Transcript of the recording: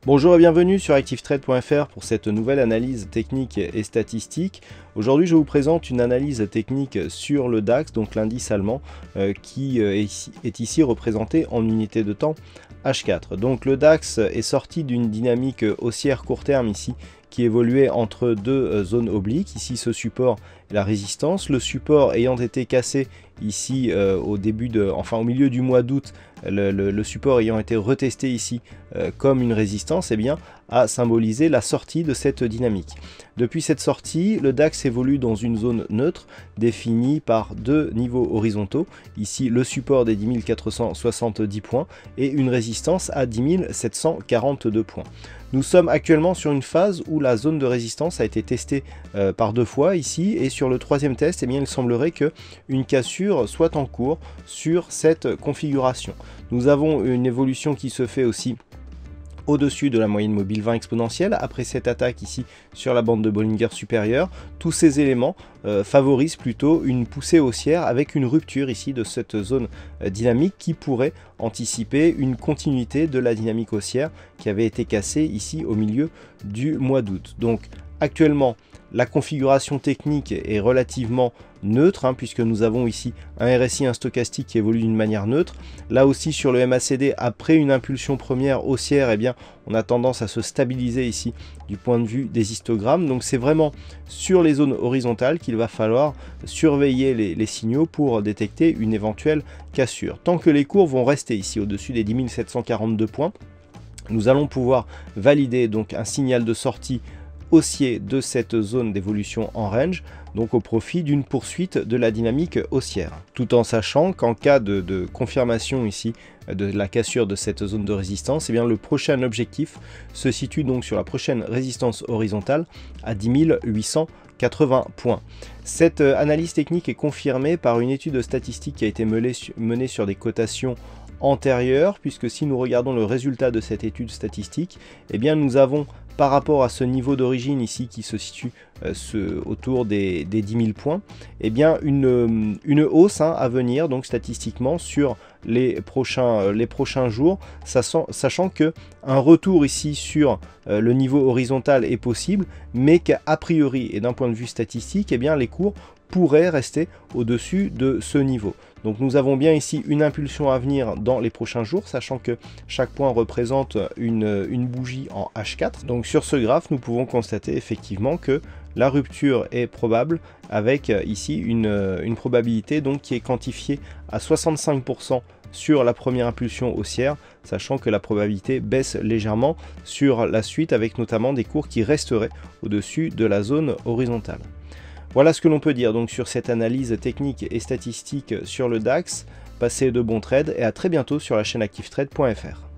Bonjour et bienvenue sur ActiveTrade.fr pour cette nouvelle analyse technique et statistique. Aujourd'hui, je vous présente une analyse technique sur le DAX, donc l'indice allemand, qui est ici représenté en unité de temps H4. Donc le DAX est sorti d'une dynamique haussière court terme ici, qui évoluait entre deux zones obliques, ici ce support et la résistance. Le support ayant été cassé ici au milieu du mois d'août, le support ayant été retesté ici comme une résistance, eh bien, a symbolisé la sortie de cette dynamique. Depuis cette sortie, le DAX évolue dans une zone neutre définie par deux niveaux horizontaux, ici le support des 10 470 points et une résistance à 10 742 points. Nous sommes actuellement sur une phase où la zone de résistance a été testée par deux fois ici, et sur le troisième test, eh bien, il semblerait qu'une cassure soit en cours sur cette configuration. Nous avons une évolution qui se fait aussi au-dessus de la moyenne mobile 20 exponentielle, après cette attaque ici sur la bande de Bollinger supérieure. Tous ces éléments favorisent plutôt une poussée haussière avec une rupture ici de cette zone dynamique qui pourrait anticiper une continuité de la dynamique haussière qui avait été cassée ici au milieu du mois d'août. Donc actuellement, la configuration technique est relativement neutre, puisque nous avons ici un RSI, un stochastique qui évolue d'une manière neutre. Là aussi sur le MACD, après une impulsion première haussière, eh bien, on a tendance à se stabiliser ici du point de vue des histogrammes. Donc c'est vraiment sur les zones horizontales qu'il va falloir surveiller les signaux pour détecter une éventuelle cassure. Tant que les cours vont rester ici au-dessus des 10 742 points, nous allons pouvoir valider donc un signal de sortie haussier de cette zone d'évolution en range, donc au profit d'une poursuite de la dynamique haussière. Tout en sachant qu'en cas de confirmation ici de la cassure de cette zone de résistance, eh bien, le prochain objectif se situe donc sur la prochaine résistance horizontale à 10 880 points. Cette analyse technique est confirmée par une étude statistique qui a été menée sur des cotations antérieures, puisque si nous regardons le résultat de cette étude statistique, eh bien, nous avons par rapport à ce niveau d'origine ici qui se situe autour des 10 000 points, eh bien une hausse à venir donc statistiquement sur les prochains jours, sachant que un retour ici sur le niveau horizontal est possible, mais qu'a priori et d'un point de vue statistique, eh bien les cours pourraient rester au-dessus de ce niveau. Donc nous avons bien ici une impulsion à venir dans les prochains jours, sachant que chaque point représente une bougie en H4. Donc sur ce graphe, nous pouvons constater effectivement que la rupture est probable, avec ici une probabilité donc qui est quantifiée à 65% sur la première impulsion haussière, sachant que la probabilité baisse légèrement sur la suite, avec notamment des cours qui resteraient au-dessus de la zone horizontale. Voilà ce que l'on peut dire donc sur cette analyse technique et statistique sur le DAX. Passez de bons trades et à très bientôt sur la chaîne ActiveTrade.fr.